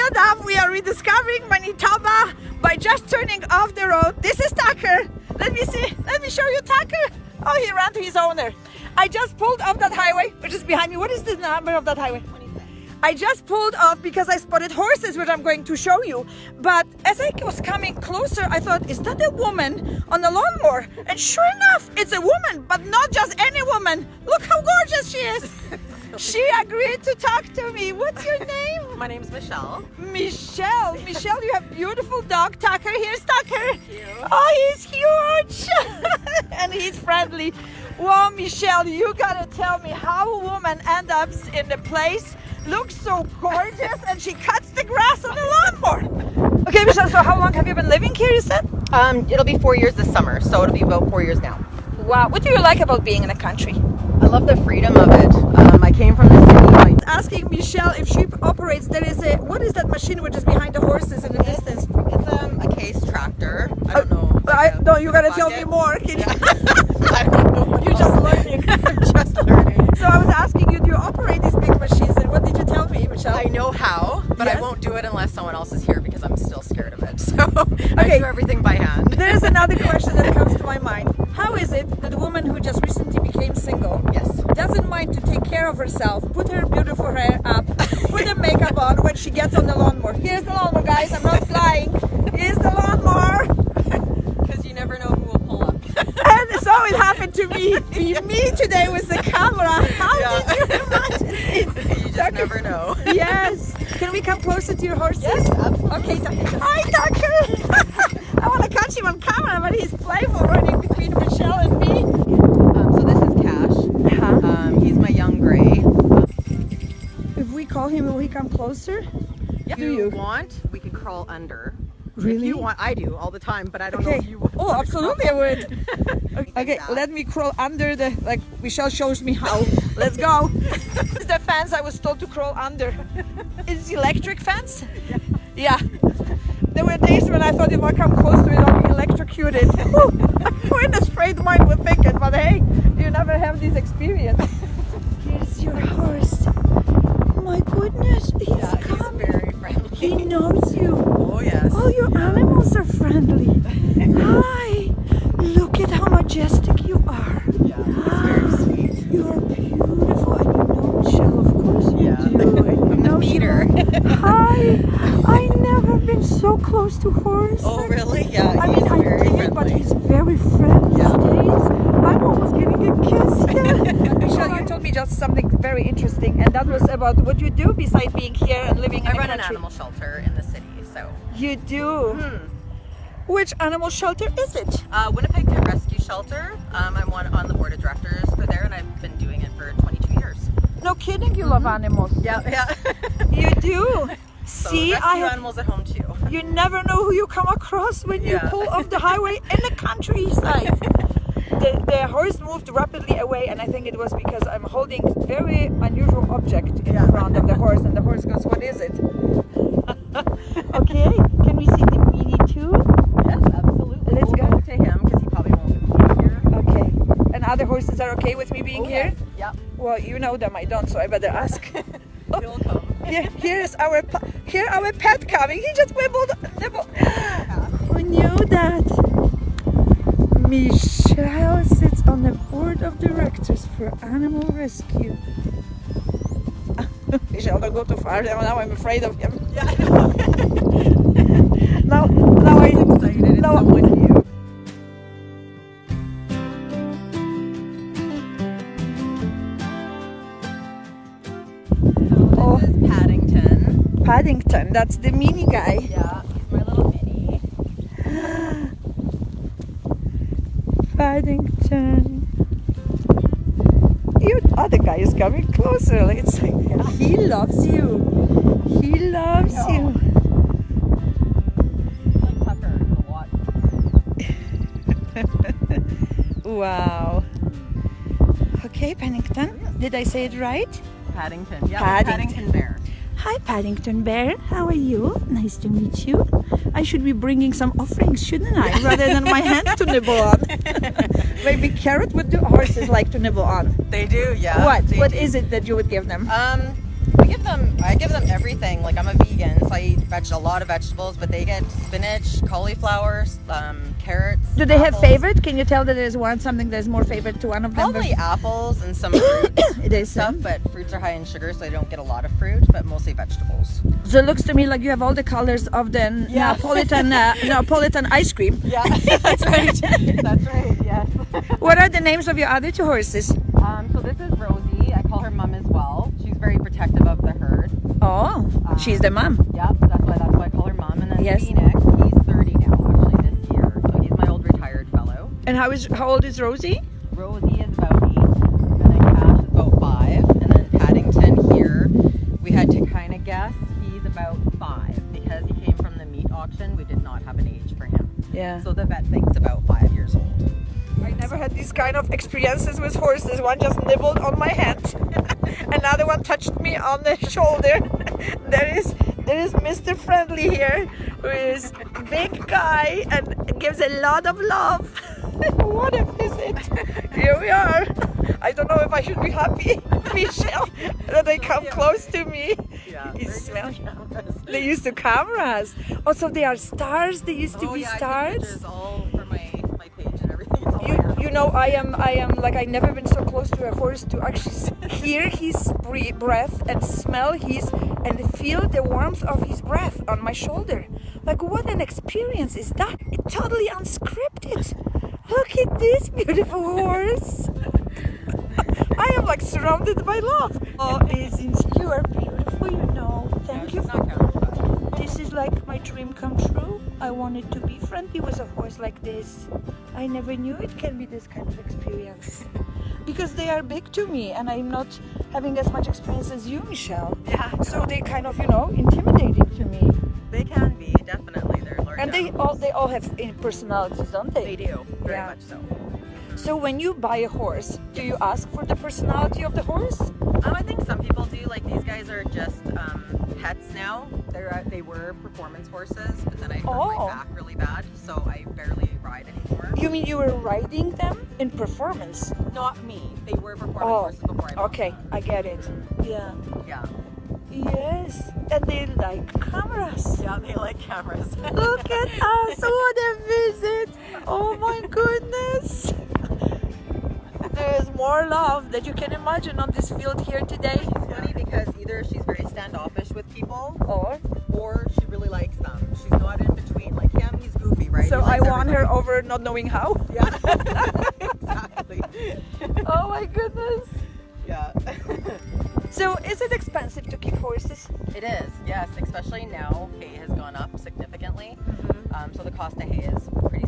Zofia Dove. We are rediscovering Manitoba by just turning off the road. This is Tucker. Let me show you Tucker. Oh, he ran to his owner. I just pulled off that highway, which is behind me. What is the number of that highway? 26. I just pulled off because I spotted horses, which I'm going to show you. But as I was coming closer, I thought, is that a woman on a lawnmower? And sure enough, it's a woman, but not just any woman. Look how gorgeous she is. She agreed to talk to me. What's your name? My name's Michelle. Michelle, you have beautiful dog. Tucker, here's Tucker. Thank you. Oh, he's huge. And he's friendly. Whoa, Michelle, you gotta tell me how a woman ends up in the place, looks so gorgeous, and she cuts the grass on the lawnmower. Okay, Michelle, so how long have you been living here, you said? It'll be 4 years this summer, so it'll be about 4 years now. Wow, what do you like about being in the country? I love the freedom of it. I came from the city. Asking Michelle if she operates, there is what is that machine which is behind the horses in the distance? It's a case tractor. I don't know. No, you gotta tell me more. Can you? I don't know. You're just learning. Just learning. So I was asking you, do you operate these big machines? And what did you tell me, Michelle? I know how, but Yes. I won't do it unless someone else is here because I'm still scared of it. So I do everything by hand. There is another question that comes to my mind. How is it that a woman who just recently became single Yes. doesn't mind to take care of herself, put her beautiful hair up, put the makeup on when she gets on the lawnmower? Here's the lawnmower, guys. I'm not flying. Here's the lawnmower. Because you never know who will pull up. And so it happened to me. Me today with the camera. How did you imagine it? You just never know. Yes. Can we come closer to your horses? Yes, absolutely. Okay, hi, Tucker. I want to catch him on camera, but he's playful running between Michelle and me. So this is Cash. He's my young gray. If we call him, will he come closer? If Do you you? want, we could crawl under. Really? If you want, I do all the time, but I don't know Okay. if you would. Oh, absolutely I would. Okay, that. let me crawl under the, like Michelle shows me how. Let's go. This is the fence I was told to crawl under. It's the electric fence? Yeah. There were days when I thought if I come close to it, I'll be electrocuted. Who in a straight mind would think it? But hey, you never have this experience. Here's your horse. My goodness, he's coming. very friendly. He knows you. Oh yes. Oh, your animals are friendly. Hi. Look at how majestic you are. Yeah, he's very sweet. You're beautiful. And you know Michelle, of course you Yeah. do. And you I'm the know she feeder. loves- Hi. I never been so close to horse. Oh really? Yeah, I he's mean, I very did, friendly. but he's very friendly Yeah. these days. I'm almost getting a kiss here. Michelle, you told me just something very interesting, and that was about what you do besides being here and living in I the run an country. animal shelter in the city, so. You do? Which animal shelter is it? Winnipeg Pet Rescue Shelter. I'm one on the board of directors for there, and I've been doing it for 22 years. No kidding, you love animals. Yeah. You do? So See, rescue I have, animals at home too. you never know who you come across when you Yeah. pull off the highway in the countryside. The horse moved rapidly away, and I think it was because I'm holding very unusual object in front of the horse, and the horse goes, "What is it?" Okay, can we see the Mini too? Yes, absolutely. Let's We'll go. to him because he probably won't be here. Okay. And other horses are okay with me being here? Yeah. Well, you know them, I don't, so I better ask. He'll come. Here's our pet coming. He just nibbled. Who knew that? Michelle sits on the board of directors for animal rescue. Michelle, don't go too far. Now I'm afraid of him. Yeah, I know. Now He's excited. It's now- someone new. Oh. This is Paddington. Paddington, that's the mini guy. Yeah, he's my little mini. Paddington. You other guy is coming closer. It's like, he loves you. He loves you. Like Tucker a lot. Wow. Okay, Paddington. Did I say it right? Paddington. Yeah, Paddington. Paddington Bear. Hi, Paddington Bear. How are you? Nice to meet you. I should be bringing some offerings, shouldn't I? Rather than my hands to nibble on. Maybe carrot would horses like to nibble on. They do, yeah. What? They What do. is it that you would give them? We give give them everything. Like I'm a vegan, so I eat a lot of vegetables, but they get spinach, cauliflower, carrots. Do they have apples. favorite? Can you tell that there's something that's more favorite to one of them? Probably apples and some fruits. It is stuff, but fruits are high in sugar, so I don't get a lot of fruit, but mostly vegetables. So it looks to me like you have all the colors of the Napolitan ice cream. Yeah, that's right. That's right. Yes. What are the names of your other two horses? So this is Rosie. I call her mom as well. She's very protective of the herd. Oh, she's the mom. Yep, that's why I call her mom. And then Yes. Phoenix, he's 30 now, actually this year. So he's my old retired fellow. And how old is Rosie? Rosie is about 8, and then Cash is about 5, and then Paddington here, we had to kind of guess. He's about 5 because he came from the meat auction. We did not have an age for him. Yeah. So the vet thinks about 5 years old. I never had these kind of experiences with horses. One just nibbled on my hand, another one touched me on the shoulder. There is Mr. Friendly here, who is a big guy and gives a lot of love. What a visit! Here we are. I don't know if I should be happy, Michelle, that they come close to me. Yeah, You smell. They used to cameras. Also, they are stars. They used to be I stars. take pictures all for my page and everything. It's all there. You know, I am like I've never been so close to a horse to actually hear his breath and smell and feel the warmth of his breath on my shoulder. Like, what an experience is that? It's totally unscripted. Look at this beautiful horse. I am like surrounded by love. Oh, you are beautiful, you know. Thank you. It's not counted. This is like my dream come true. I wanted to be friendly with a horse like this. I never knew it can be this kind of experience. Because they are big to me and I'm not having as much experience as you, Michelle. Yeah. So they kind of, intimidating to me. They can be, definitely. They're large And they animals. all have personalities, don't they? They do, very Yeah. much so. So when you buy a horse, do you ask for the personality of the horse? I think some people do. Like these guys are just pets now. They were performance horses, but then I hurt my back really bad, so I barely ride anymore. You mean you were riding them in performance? Not me. They were performance horses before I bought Okay, them. I get it. Yeah. Yeah. Yes, and they like cameras. Yeah, they like cameras. Look at us, what a visit! Oh my goodness! There is more love that you can imagine on this field here today. It's funny because either she's very standoffish with people, Or she really likes them. She's not in between. Like him, he's goofy, right? so He I likes won her everybody. over not knowing how. Yeah. Exactly. Oh my goodness! Yeah. So is it expensive to keep horses? It is, yes, especially now. Hay has gone up significantly, so the cost of hay is pretty,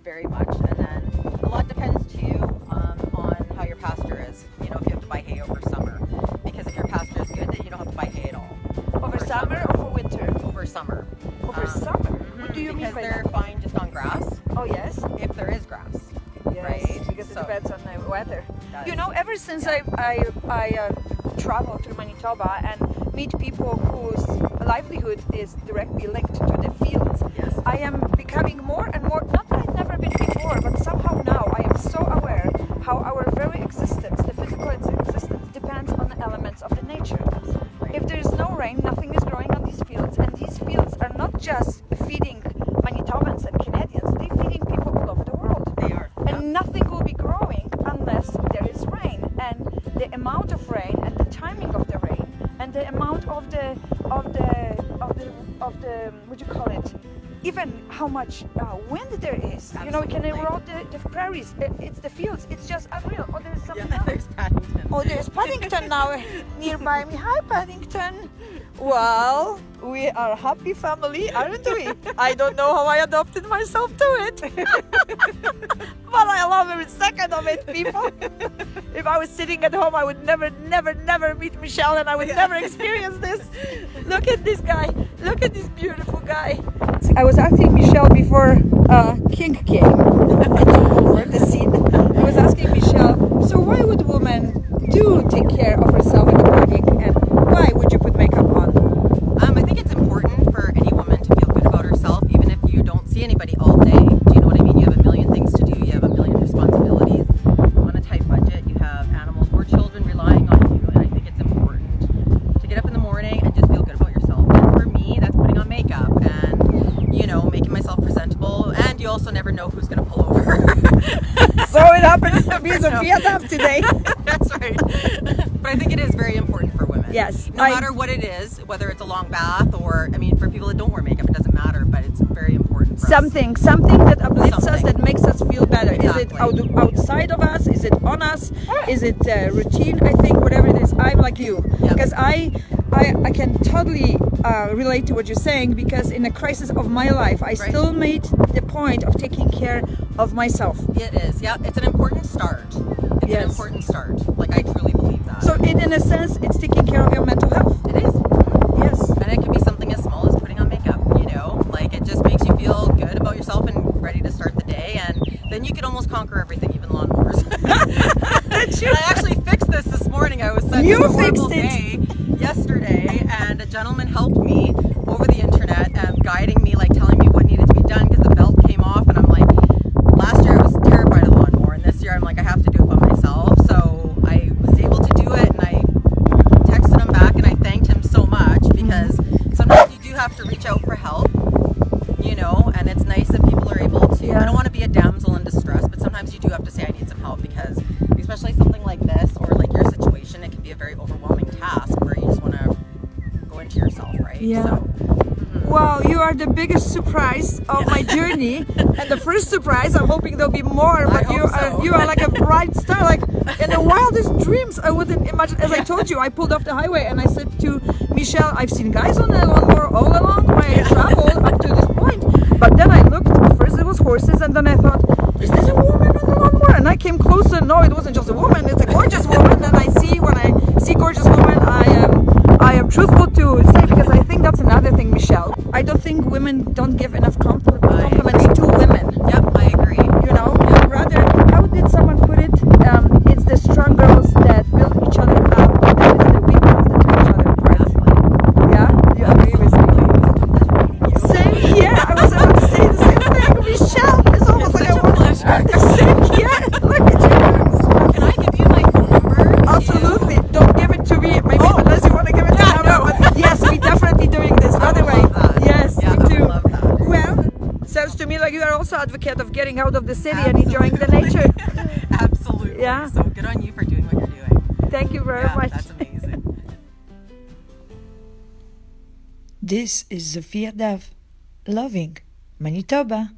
very much. And then a lot depends too on how your pasture is. If you have to buy hay over summer, because if your pasture is good, then you don't have to buy hay at all. Over summer or for winter? Over summer. Over summer? What do you mean because by they're that? fine just on grass, Oh yes. if there is grass. Yes, Right, because it so- depends on the weather. That You is- know, ever since I travel through Manitoba and meet people whose livelihood is directly linked to the fields, Yes. I am becoming more and more, not that I've never been before, but somehow now I am so aware how our very existence, the physical existence, depends on the elements of the nature. If there is no rain, nothing is growing on these fields, and these fields are not just feeding Manitobans and Canadians, they're feeding people all over the world. They are. And nothing will be growing unless there is rain. And the amount of rain and the timing of the rain and the amount of the what do you call it? Even how much wind there is. You know, it can Absolutely. erode the prairies. It's the fields. It's just unreal. Oh, there's something Yeah, else. there's Paddington. Oh, there's Paddington now nearby me. Hi, Paddington. Well, we are a happy family, aren't we? I don't know how I adopted myself to it. But I love every second of it, people. If I was sitting at home, I would never meet Michelle and I would never experience this. Look at this guy. Look at this beautiful guy. I was asking Michelle before King came and took over the scene. I was asking Michelle, so why would women do take care of herself in the morning and why would you put makeup on? I think it's important for any woman to feel good about herself, even if you don't see anybody all day. Do you know what I mean? You have a million things to do. You have a million responsibilities. On a tight budget, you have animals or children relying on you, and I think it's important to get up in the morning happens to be Zofia Dove today. That's right. But I think it is very important for women. Yes. No matter what it is, whether it's a long bath or, I mean, for people that don't wear makeup, it doesn't matter, but it's very important for us. Something that uplifts us, that makes us feel better. Exactly. Is it outside of us? Is it on us? Is it routine? I think whatever it is, I'm like you. Yep. Because I can totally relate to what you're saying, because in the crisis of my life, I still made the point of taking care of myself. It is, yeah. It's an important start. It's an important start. Like, I truly believe that. So in a sense, it's taking care of your mental health. It is. Yes. And it can be something as small as putting on makeup, you know? Like, it just makes you feel good about yourself and ready to start the day, and then you could almost conquer everything, even lawnmowers. And I actually fixed this morning. I was such a horrible day yesterday, and a gentleman helped me over the internet, guiding me, like telling me what needed to be done, because the belt came off, and I'm like, last year I was terrified of lawnmower, and this year I'm like, I have to do it by myself. So I was able to do it, and I texted him back, and I thanked him so much, because sometimes you do have to reach out for help, you know, and it's nice that people are able to, I don't want to be a damsel in distress, but sometimes you do have to say, I need some help, because especially something like this, or like your situation, it can be a very overwhelming task where you just want to go into yourself, right? Yeah. So, Wow, you are the biggest surprise of my journey, and the first surprise. I'm hoping there'll be more, but you are like a bright star. Like in the wildest dreams, I wouldn't imagine. As I told you, I pulled off the highway and I said to Michelle, "I've seen guys on the lawnmower all along my travel up to this point." But then I looked. First it was horses, and then I thought, "Is this a woman on the lawnmower?" And I came closer. No, it wasn't just a woman. It's a gorgeous woman. And when I see gorgeous women, I am truthful to say, because I think that's another thing, Michelle. I don't think women don't give enough compliments to women. yep, I agree. You know, rather, how did someone put it? It's the strong girls that build each other up, and it's the weak ones that tear each other apart. Yeah, you agree with me? Same here. I was about to say the same thing, Michelle. It's almost like such a pleasure. Same here. Look at you. Can I give you my phone number? Absolutely. Don't give it to me, maybe, unless you want to give it to me. no. But yes, we definitely doing this. By the way, yes, Yeah, me I too. would love that. Well, sounds to me like you are also advocate of getting out of the city and enjoying the nature. Absolutely. Yeah. So good on you for doing what you're doing. Thank you very Yeah, much. that's amazing. This is Zofia Dove, loving Manitoba.